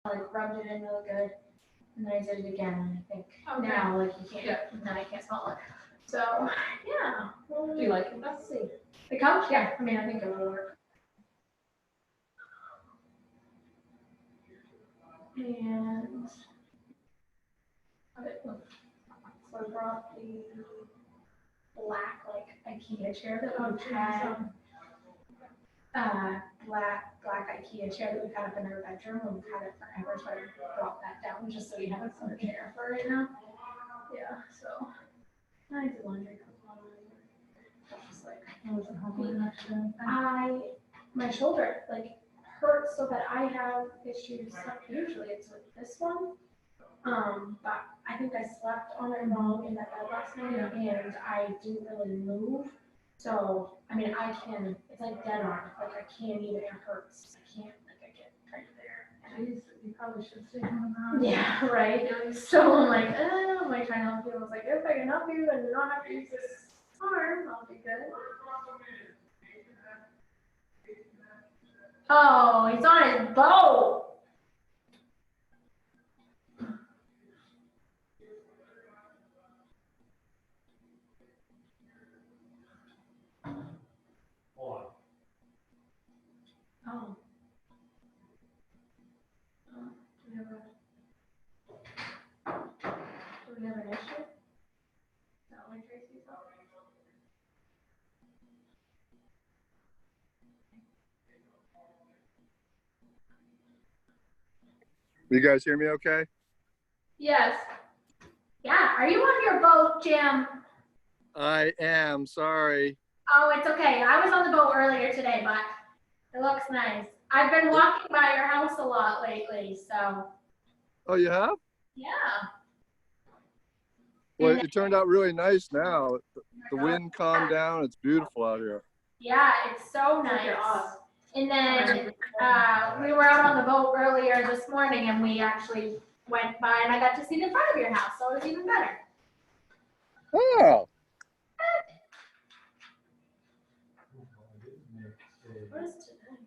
like rubbed it in really good, and then I did it again, and I think now like you can't, now I can't smell it. So yeah. Do you like it? Let's see. The couch, yeah. I mean, I think it will work. And so I brought the black like IKEA chair that we've had. Black IKEA chair that we've had up in our bedroom. We've had it forever, so I brought that down just so we have another chair for right now. Yeah, so I did laundry. Just like my shoulder like hurts so that I have issues. Usually it's with this one. But I think I slept on it wrong in that bed last night, and I didn't really move. So, I mean, it's like dead on. Like, I can't even, it hurts. I can't, like, I get right there. Jeez, you probably should stay home now. Yeah, right. So I'm like, I'm like trying to help you. I was like, if I can help you and not have to use this arm, I'll be good. Oh, he's on his boat. Oh. Do we have an issue? No, like Tracy's on. You guys hear me okay? Yes. Yeah, are you on your boat, Jim? I am, sorry. Oh, it's okay. I was on the boat earlier today, but it looks nice. I've been walking by your house a lot lately, so. Oh, you have? Yeah. Well, it turned out really nice now. The wind calmed down. It's beautiful out here. Yeah, it's so nice. And then we were out on the boat earlier this morning, and we actually went by, and I got to see the front of your house, so it was even better. Oh. What is today?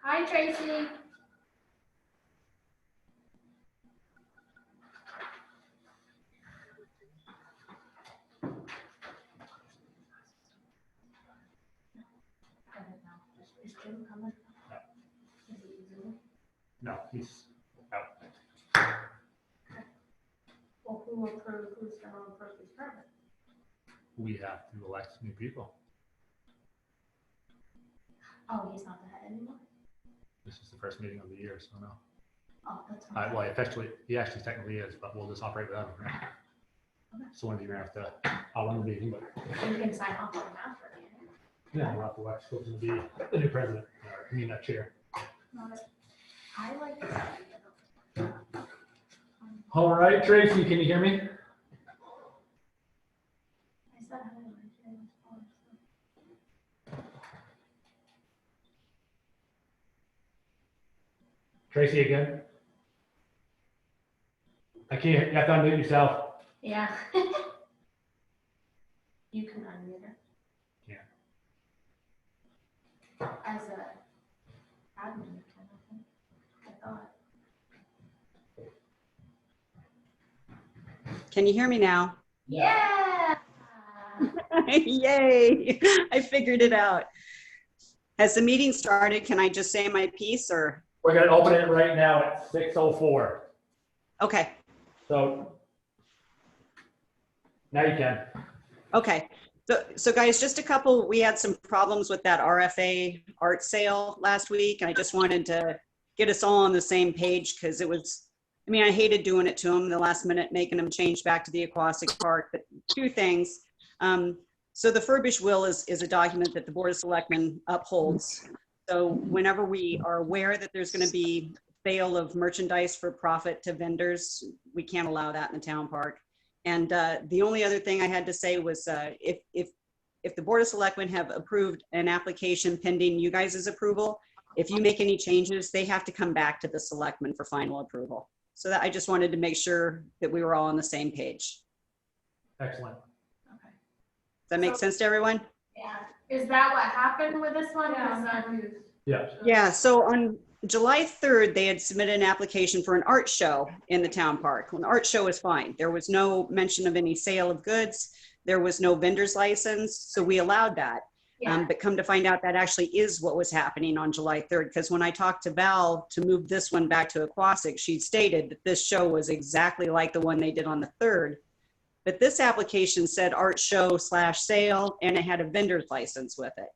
Hi, Tracy. Is Jim coming? Is he using it? No, he's out. Well, who's gonna approve this permit? We have to elect new people. Oh, he's not the head anymore? This is the first meeting of the year, so no. Oh, that's fine. Well, he actually technically is, but we'll just operate without him. Right? Okay. So one of you are gonna have to, I'll run the meeting, but You can sign off on that for me. yeah, we'll have to elect who's gonna be the new president, or that chair. I like that. All right, Tracy, can you hear me? I said hi. Tracy again? I can't, you have to unmute yourself. Yeah. You can unmute her. Yeah. As a admin, I thought. Can you hear me now? Yeah. Yay, I figured it out. Has the meeting started? Can I just say my piece or? We're gonna open it right now at 6:04. Okay, So now you can. okay. So guys, just a couple, we had some problems with that RFA art sale last week. And I just wanted to get us all on the same page because it was, I mean, I hated doing it to them the last minute, making them change back to the aquatic park, but two things. So the furbish will is a document that the Board of Selectmen upholds. So whenever we are aware that there's going to be sale of merchandise for profit to vendors, we can't allow that in the town park. And the only other thing I had to say was if the Board of Selectmen have approved an application pending you guys' approval, if you make any changes, they have to come back to the selectmen for final approval. So that I just wanted to make sure that we were all on the same page. Excellent. Okay. Does that make sense to everyone? Yeah. Is that what happened with this one? Yeah, I'm 'Cause, confused. Yeah, Yeah, so on July 3rd, they had submitted an application for an art show in the town park. Well, the art show was fine. There was no mention of any sale of goods. There was no vendor's license, so we allowed that. Yeah, But come to find out that actually is what was happening on July 3rd, because when I talked to Val to move this one back to Aquasic, she stated that this show was exactly like the one they did on the 3rd. But this application said art show / sale, and it had a vendor's license with it.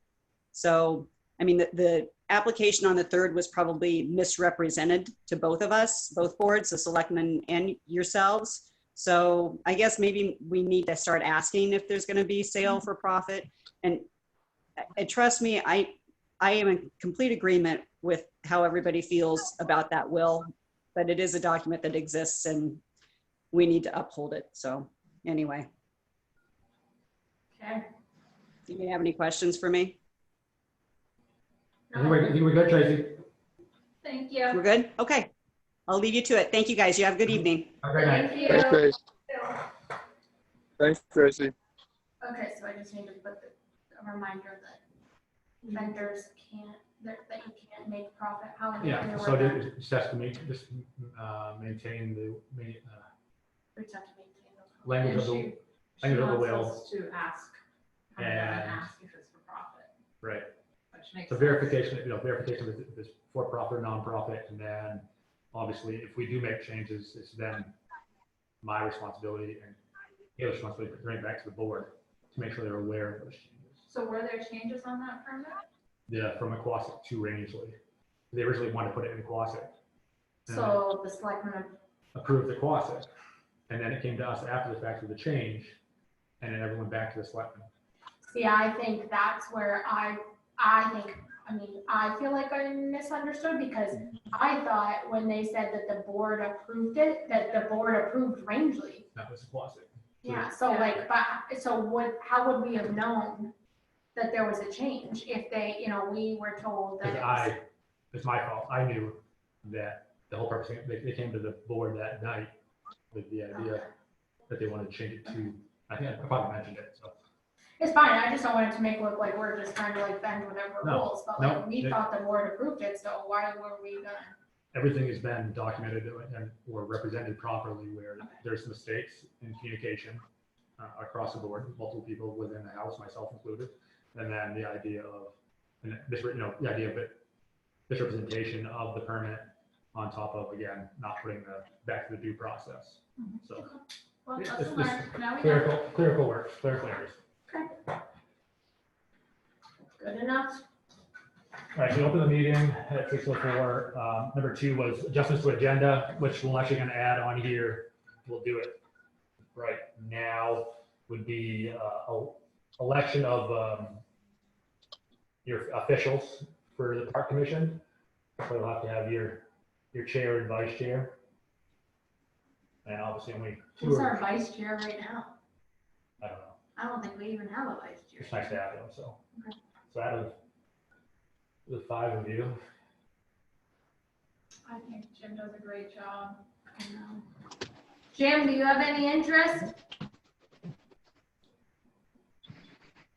So, I mean, the application on the 3rd was probably misrepresented to both of us, both boards, the selectmen and yourselves. So I guess maybe we need to start asking if there's going to be sale for profit. And trust me, I am in complete agreement with how everybody feels about that will, but it is a document that exists and we need to uphold it. So anyway, okay. do you have any questions for me? I think we're good, Tracy. Thank you. We're good? Okay. I'll leave you to it. Thank you, guys. You have a good evening. Have a great night. Thank Thanks, you. Tracy. Thanks, Tracy. Okay, so I just need to put a reminder that vendors can't, that you can't make profit. How are they Yeah, gonna so work that? just has to maintain the We just have to maintain those. language of the, She language of the wants will. us to ask, come down And- and ask if it's for profit, Right. which makes So sense. verification, verification if it's for profit or non-profit, and then obviously if we do make changes, it's then my responsibility and Gail's responsibility to bring it back to the board to make sure they're aware of those changes. So were there changes on that permit? Yeah, from Aquasic to Rangeley. They originally wanted to put it in Aquasic. And So the selectmen, approved Aquasic, and then it came to us after the fact with the change, and then everyone back to the selectmen. see, I think that's where I feel like I misunderstood because I thought when they said that the board approved it, that the board approved Rangeley. That was Aquasic. Yeah, so Yeah. like, but, so what, how would we have known that there was a change if they, we were told that Because it was. it's my fault. I knew that the whole purpose, they came to the board that night with the idea that they wanted to change it to, I think I probably mentioned it, so. It's fine, I just don't want it to make it look like we're just trying to like bend whatever No, rules, but no, like, we thought the board approved it, so why were we gonna? Everything has been documented and or represented properly where there's mistakes in communication across the board, multiple people within the house, myself included. And then the idea of, and this, the idea of it, misrepresentation of the permit on top of, again, not putting the, back to the due process. So Well, It's- lesson it's learned. Now we know. clerical work, clerical errors. Good enough? All right, so we open the meeting at 6:04. Number 2 was adjustments to agenda, which we're actually gonna add on here. We'll do it right now, would be election of your officials for the park commission. So you'll have to have your chair and vice chair. And obviously only 2 Who's are, our vice chair right now? I don't know, I don't think we even have a vice chair. it's nice to have them, so. Okay. So out of the 5 of you, I think Jim does a great job. I know. Jim, do you have any interest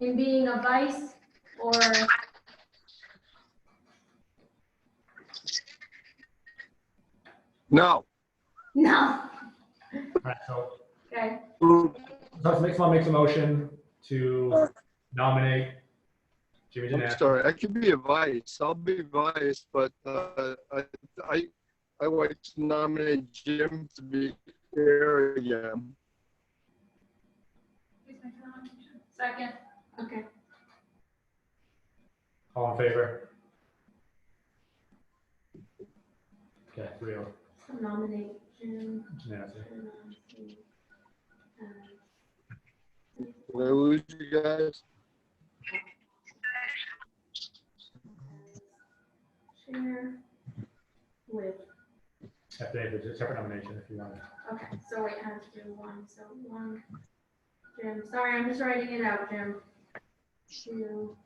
in being a vice or? No. No. all right, so Okay, Ooh, So someone makes a motion to nominate Jimmy I'm Janak. sorry, I could be a vice. I'll be vice, but I like to nominate Jim to be chair again. Please make a nomination. Second. okay. All in favor? Okay, 3-0. So nominate Jim. Nancy. Did I lose you guys? Chair with, If they have a separate nomination if you want. okay, so wait, I have to do one, so one. Jim, sorry, I'm just writing it out, Jim. Two.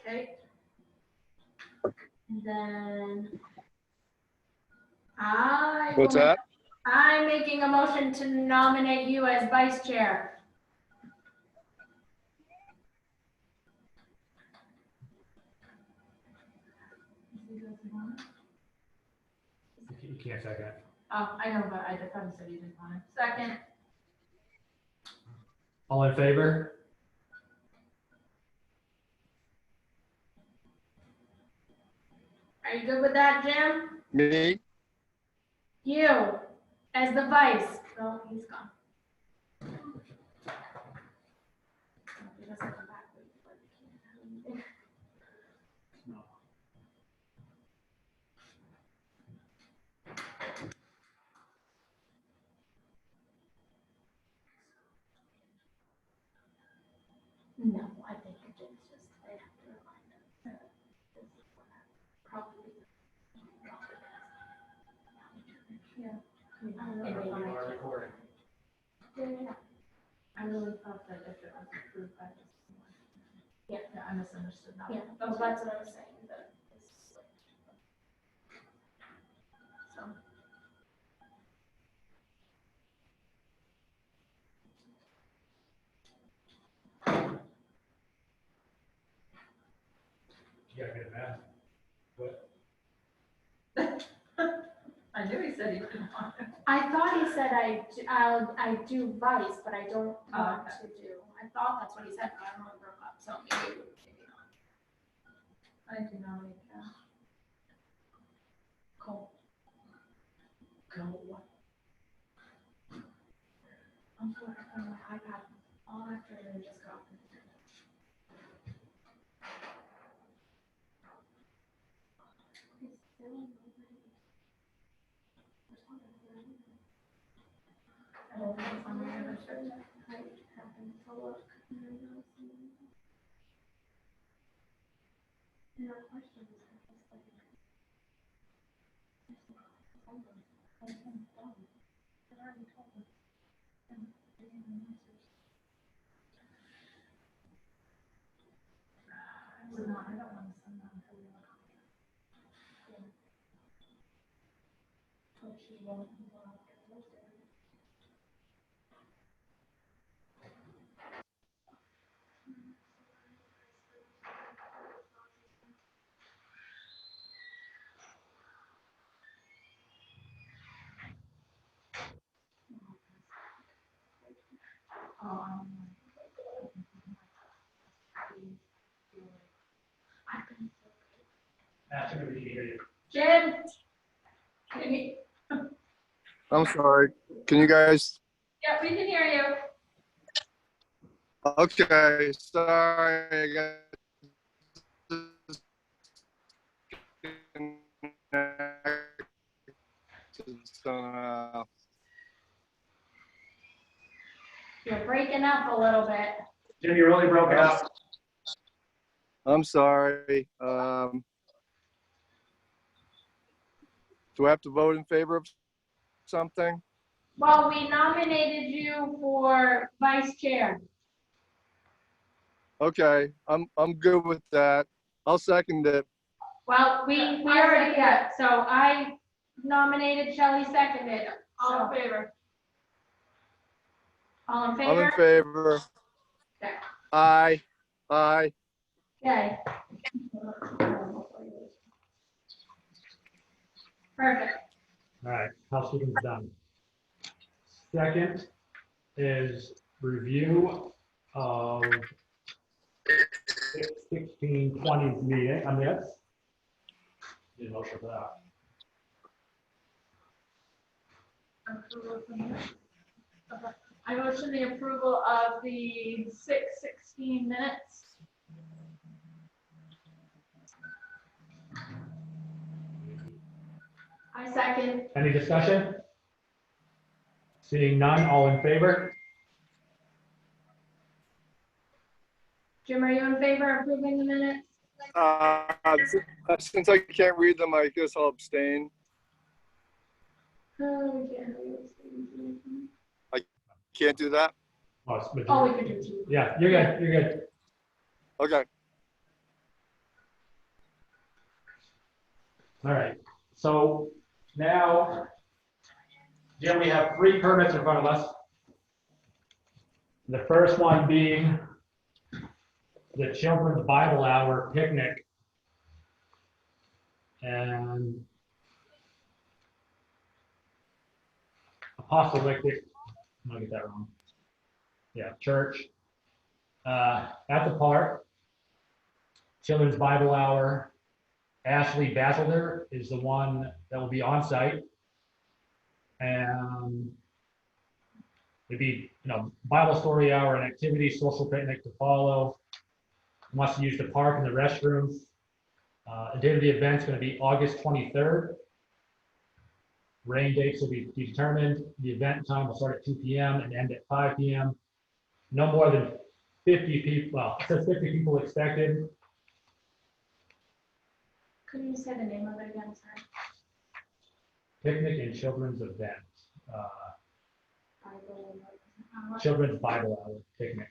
Okay. And then I. What's will make- that? I'm making a motion to nominate you as vice chair. You can't second it. Oh, I know, but I thought you said you didn't want it. Second. All in favor? Are you good with that, Jim? Me? You, as the vice. No, he's gone. He doesn't come back. No, I think it is just, they have to remind us that this is what probably. Yeah. Yeah. I really thought that if it was approved by this. Yeah. Yeah, I misunderstood that. Yeah, well, that's what I was saying, that it's. So. You gotta get it back. I knew he said he didn't want it. I thought he said I do vice, but I don't want okay. to do. I thought that's what he said, but I don't know, it broke up, so maybe not. I do nominate Cal. Cool. Go. I'm sorry, I found my iPad all afternoon and just got. I don't know if I'm gonna check. I happened to look. And I know some- No questions. I was like, I'm done. I already told them. And they didn't answer. I don't want to send them to you. Oh, she won't go out there Thursday. After we hear you. Jim? Can you? I'm sorry. Can you guys? Yeah, we can hear you. Okay, sorry. I got disconnected. You're breaking up a little bit. Jim, you're really broken up. I'm sorry. Do I have to vote in favor of something? Well, we nominated you for vice chair. Okay, I'm good with that. I'll second it. Well, we already got, so I nominated, Shelley seconded. All in favor? All in I'm favor? in favor. Okay. Aye. Aye. Okay. Perfect. All right, housekeeping's done. Second is review of 16/20 meeting, I mean, that's. Need a motion for that. I motion the approval of the 6:16 minutes. I second. Any discussion? Seeing none, all in favor? Jim, are you in favor of approving the minutes? Since I can't read them, I guess I'll abstain. Oh, yeah. Can't do that? Oh, it's Oh, we majority. could do two. Yeah, you're good, you're good. Okay. All right, so now Jim, we have 3 permits in front of us. The first one being the Children's Bible Hour picnic. And Apostolic, I'm gonna get that wrong. Yeah, church. At the park. Children's Bible Hour. Ashley Basilder is the one that will be on site. And it'd be, Bible story hour and activity, social picnic to follow. Wants to use the park and the restrooms. The date of the event's going to be August 23rd. Rain dates will be determined. The event time will start at 2 p.m. and end at 5 p.m. No more than 50 people. Well, it says 50 people expected. Could you say the name of it again, sorry? Picnic and children's event. Bible, Children's Bible Hour picnic.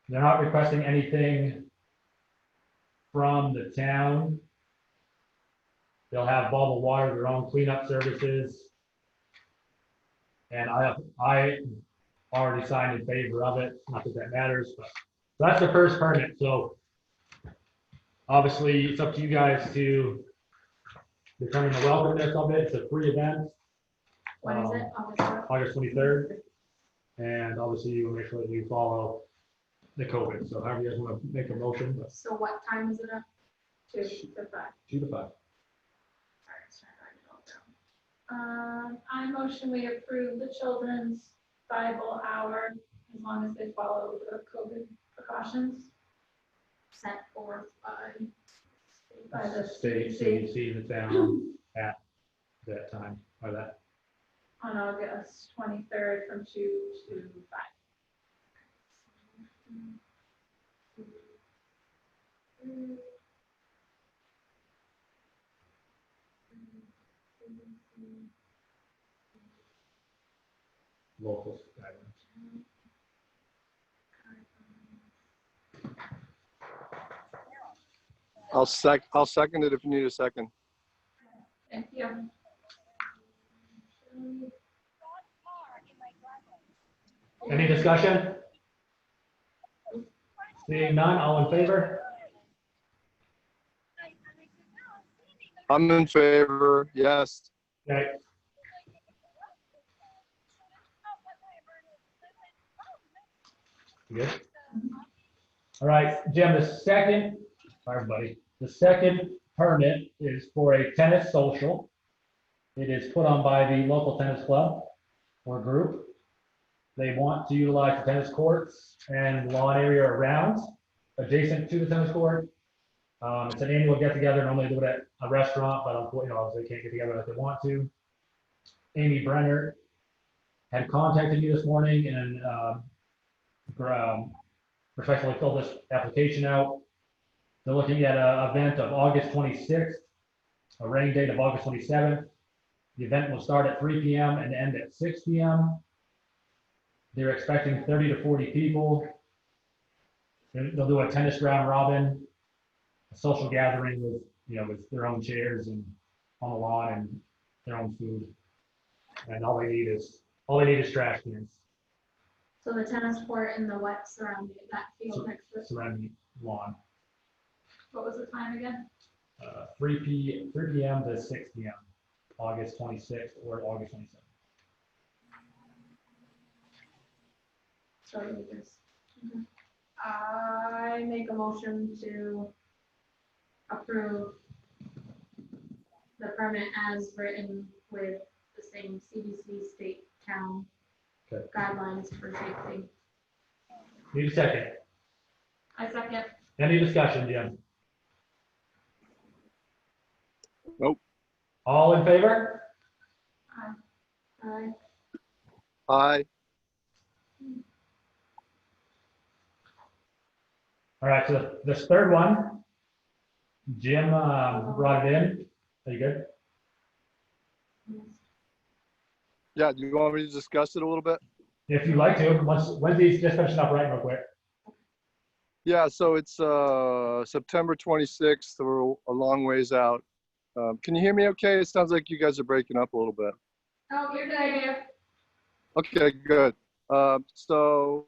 They're not requesting anything from the town. They'll have bottled water, their own cleanup services. And I already signed in favor of it. Not that that matters, but so that's the first permit. So obviously it's up to you guys to determine the welcomeness of it. It's a free event. When is it? August 23rd. And obviously you will make sure that you follow the COVID. So however you guys want to make a motion, but So what time is it up? 2 to 5. 2 to 5. Sorry, I was trying to write it all down. I motion we approve the children's Bible hour as long as they follow the COVID precautions set forth by the State CDC, the town at that time, or that. on August 23rd from 2 to 5. Local guidelines. I'll second it if you need a second. Thank you. Any discussion? Seeing none, all in favor? I'm in favor, yes. Okay. Good. All right, Jim, the second permit is for a tennis social. It is put on by the local tennis club or group. They want to utilize the tennis courts and lawn area around, adjacent to the tennis court. It's an annual get together. Normally do it at a restaurant, but obviously they can't get together if they want to. Amy Brenner had contacted me this morning and professionally filled this application out. They're looking at an event of August 26th, a rain date of August 27th. The event will start at 3 p.m. and end at 6 p.m. They're expecting 30 to 40 people. They'll do a tennis round robin, a social gathering with, with their own chairs and on the lawn and their own food. And all they need is trash cans So the tennis court and the wet surrounding that field next to it. surrounding the lawn. What was the time again? 3 p.m. to 6 p.m. August 26th or August 27th. So we just. I make a motion to approve the permit as written with the same CDC state town Okay. guidelines for safety. Need a second. I second. Any discussion, Jim? Nope. All in favor? Aye. Aye. All right, so this third one, Jim brought it in. Are you good? Yeah, do you want me to discuss it a little bit? If you'd like to, once Wendy's just finishing up writing real quick. Yeah, so it's September 26th, we're a long ways out. Can you hear me okay? It sounds like you guys are breaking up a little bit. Oh, you're good idea. Okay, good. So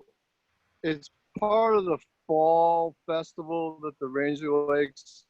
it's part of the fall festival that the Rangeley Lakes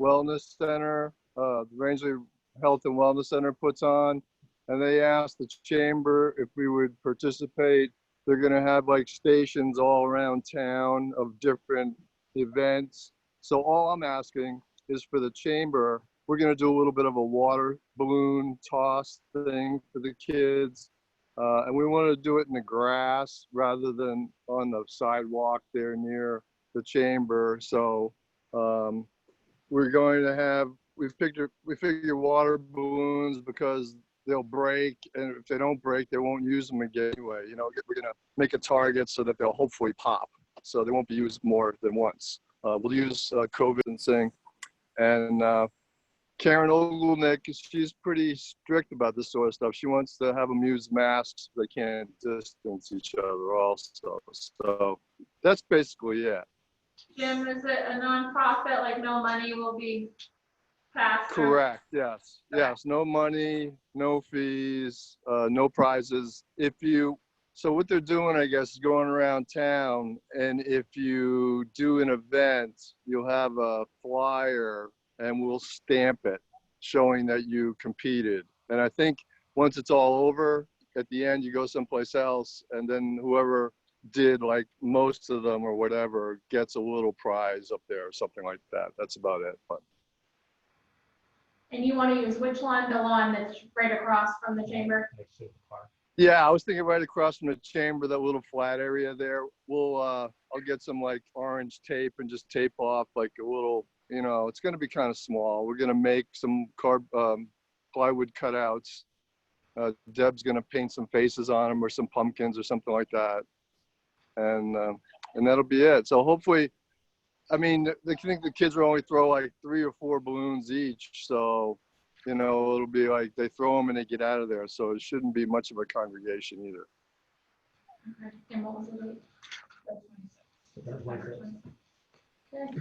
Wellness Center, the Rangeley Health and Wellness Center puts on. And they asked the chamber if we would participate. They're gonna have like stations all around town of different events. So all I'm asking is for the chamber, we're gonna do a little bit of a water balloon toss thing for the kids. And we want to do it in the grass rather than on the sidewalk there near the chamber. So we're going to have, we figure water balloons because they'll break, and if they don't break, they won't use them again anyway. You know, we're going to make a target so that they'll hopefully pop. So they won't be used more than once. We'll use COVID and sing. And Karen Ogulnik, she's pretty strict about this sort of stuff. She wants to have them use masks. They can't distance each other also. So that's basically it. Jim, is it a nonprofit, like no money will be passed? through? Correct, yes. Yes, no money, no fees, no prizes. So what they're doing, I guess, is going around town, and if you do an event, you'll have a flyer and we'll stamp it showing that you competed. And I think once it's all over, at the end, you go someplace else, and then whoever did like most of them or whatever gets a little prize up there or something like that. That's about it. But And you want to use which one? The one that's right across from the chamber? Next to the park. yeah, I was thinking right across from the chamber, that little flat area there. I'll get some like orange tape and just tape off like a little, you know, it's going to be kind of small. We're going to make some plywood cutouts. Deb's going to paint some faces on them or some pumpkins or something like that. And that'll be it. So hopefully, I mean, they think the kids will only throw like 3 or 4 balloons each. So, you know, it'll be like they throw them and they get out of there. So it shouldn't be much of a congregation either. Okay. And what was the date? That's like it. Okay.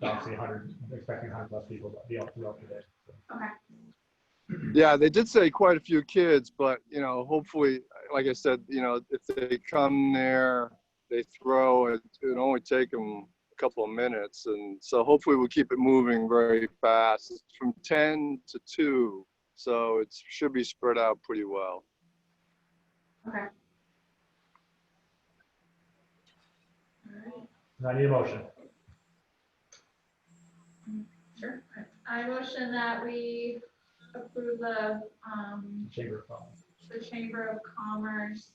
Obviously 100, expecting 100 plus people to be up throughout the day. So. Okay. Yeah, they did say quite a few kids, but, you know, hopefully, like I said, you know, if they come there, they throw it, it'll only take them a couple of minutes. And so hopefully we'll keep it moving very fast. It's from 10 to 2, so it should be spread out pretty well. Okay. All right. I need a motion. Sure. I motion that we approve the Chamber of Commerce, Chamber of Commerce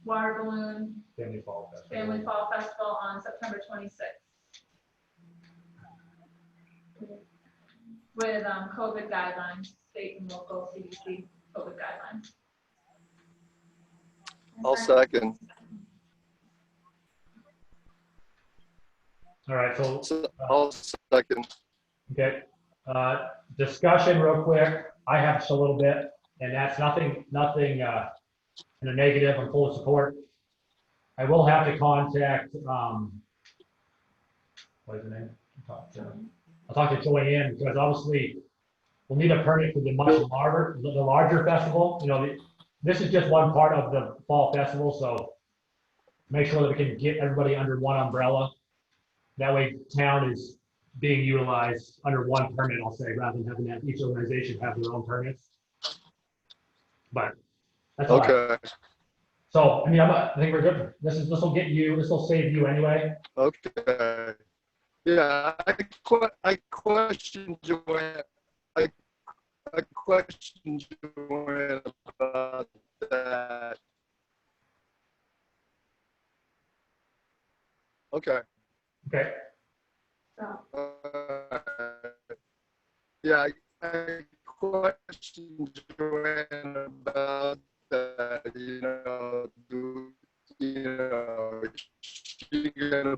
water balloon Family Fall Festival. Family Fall Festival on September 26th. With COVID guidelines, state and local CDC COVID guidelines. I'll second. All right, so, So I'll second. okay. Discussion real quick. I have just a little bit, and that's nothing in a negative. I'm full of support. I will have to contact, what is the name? I'll talk to Joanne, because obviously we'll need a permit for the much larger festival. You know, this is just one part of the fall festival, so make sure that we can get everybody under one umbrella. That way town is being utilized under one permit, I'll say, rather than having each organization have their own permits. But that's all right. Okay. So, I mean, I think we're good. This will save you anyway. Okay. Yeah, I questioned Joanne. I questioned Joanne about that. Okay. Okay. So, Yeah, I questioned Joanne about that. She gonna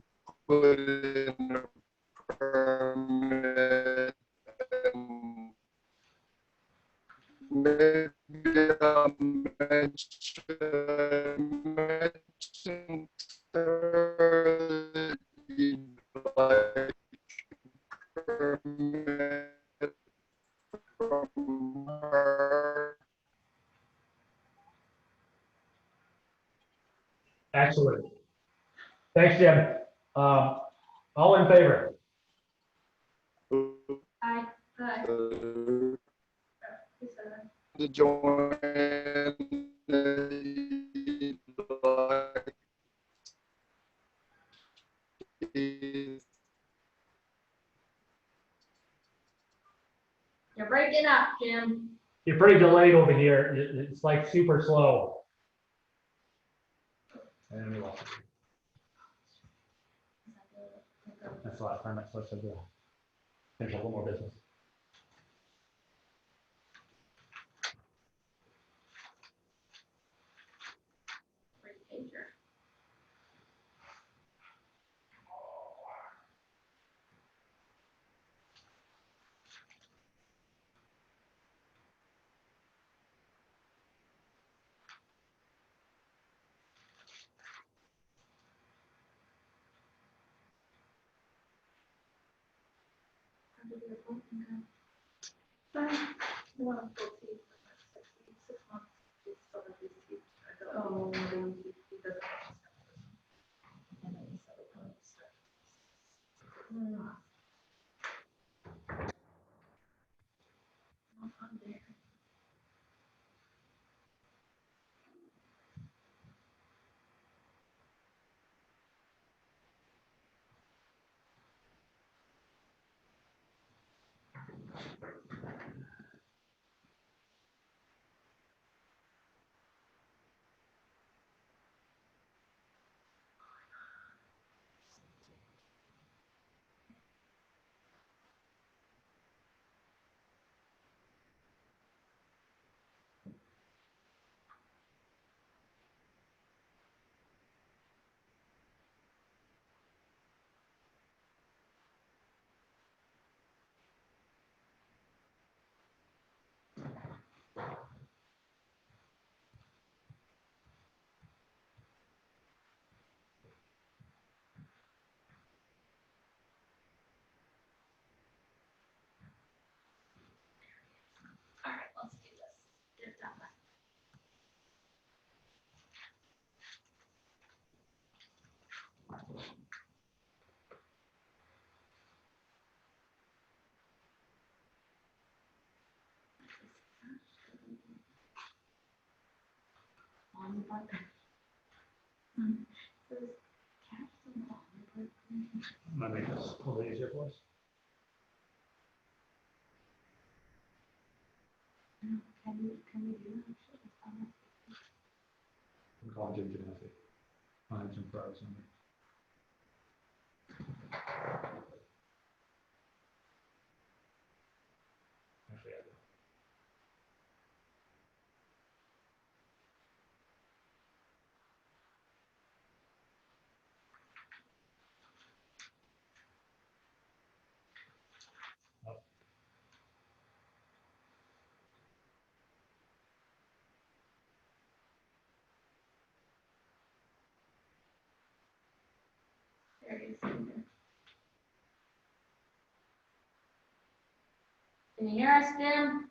put in a permit and maybe I'll mention her that you'd like permit from her. Excellent. Thanks, Jim. All in favor? I, To who said that? join. You're breaking up, Jim. You're pretty delayed over here. It's like super slow. And we lost it. That's the last time I'm supposed to do. Finish a little more business. Great pager. Oh. All right, let's do this. Get it done. On the button. So this caption on the button. Might make this a little bit easier for us. Can we do that? I'm calling Jim Genesi. I have some pros on it. Actually, I do. There it is. Can you hear us, Jim?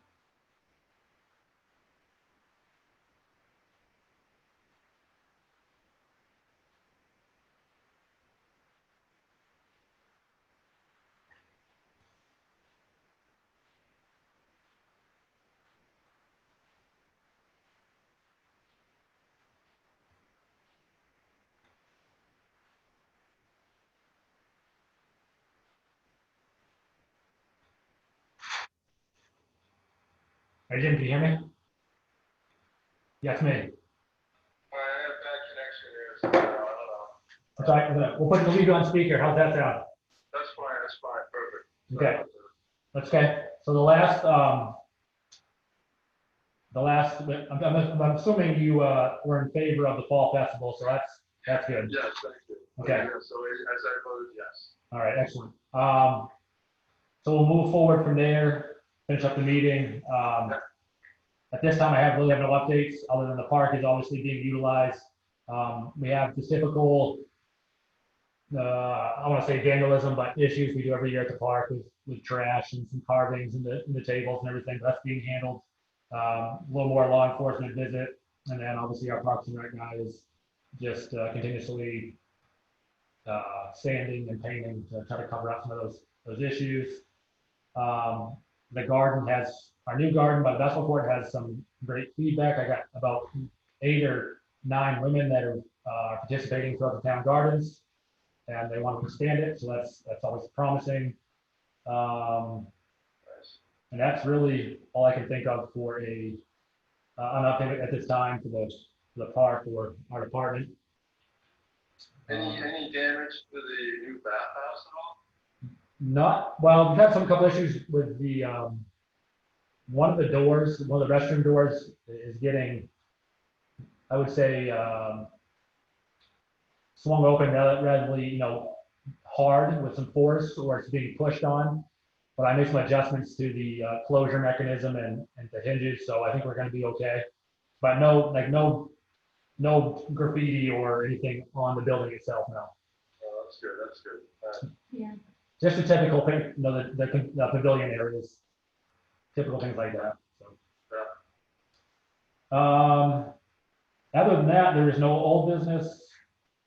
Hey, Jim, can you hear me? Yes, me. I have bad connection here, so I don't know. That's all right. We'll leave you on speaker. How's that sound? That's fine, perfect. Okay. Okay. So I'm assuming you were in favor of the fall festival, so that's good. Yes, thank you. Okay. Yeah, so as I voted, yes. All right, excellent. So we'll move forward from there, finish up the meeting. At this time, I really have no updates, other than the park is obviously being utilized. We have the typical, I want to say vandalism, but issues we do every year at the park with with trash and some carvings in the tables and everything. That's being handled. A little more law enforcement visit. And then obviously our Parks and Rec guy is just continuously sanding and painting to try to cover up some of those issues. The garden our new garden by the basketball court has some great feedback. I got about 8 or 9 women that are participating throughout the town gardens, and they want to expand it, so that's always promising. And that's really all I can think of for an update at this time for the park or our department. Any damage to the new bathhouse at all? Not, well, we've had some couple issues with the, one of the restroom doors is getting, I would say, swung open relatively, hard with some force, or it's being pushed on. But I made some adjustments to the closure mechanism and the hinges, so I think we're gonna be okay. But no graffiti or anything on the building itself, no. Oh, that's good, that's good. Yeah. Just the typical thing, the pavilion areas, typical things like that. So. Other than that, there is no old business,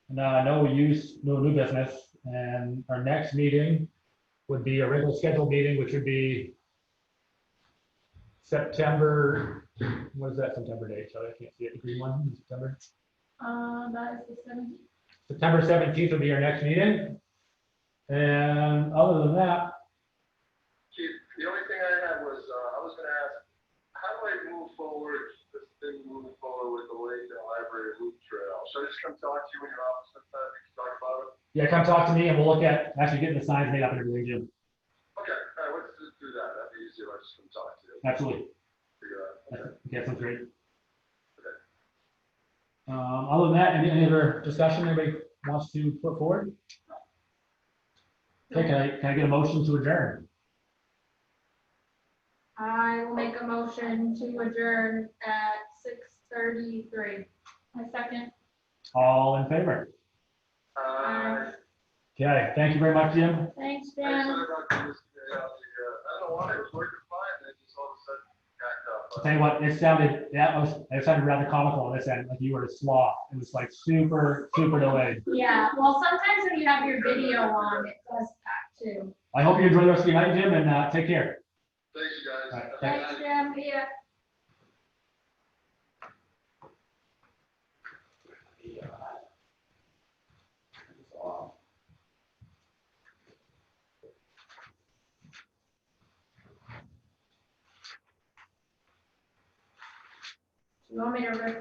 no new business, and our next meeting would be a regular scheduled meeting, which would be September. What is that September date? Charlie, I can't see it. The green one in September. That is the 17th. September 17th will be our next meeting. And other than that, Chief, the only thing I had was, I was gonna ask, how do I move forward, this thing moving forward with the Lake and Library Loop Trail? Should I just come talk to you in your office sometime, we can talk about it? yeah, come talk to me and we'll look at actually getting the signs made up and everything, Jim. Okay, all right, let's just do that, that'd be easier, I'll just come talk to you. Absolutely. Figure out, okay. Okay, sounds great. Okay. Other than that, any other discussion anybody wants to put forward? Okay, can I get a motion to adjourn? I will make a motion to adjourn at 6:33. My second. All in favor? Okay, thank you very much, Jim. Thanks, I Jim. sorry about this today, I don't know why, it was working fine, and it just all of a sudden jacked up. I'll tell you what, it sounded rather comical on this end, like you were a sloth. It was like super delayed. Yeah, well, sometimes when you have your video on, it does that too. I hope you enjoy the rest of your night, Jim, and take care. Thanks, you guys. All right, Thanks, Jim. Yeah. You want me to rip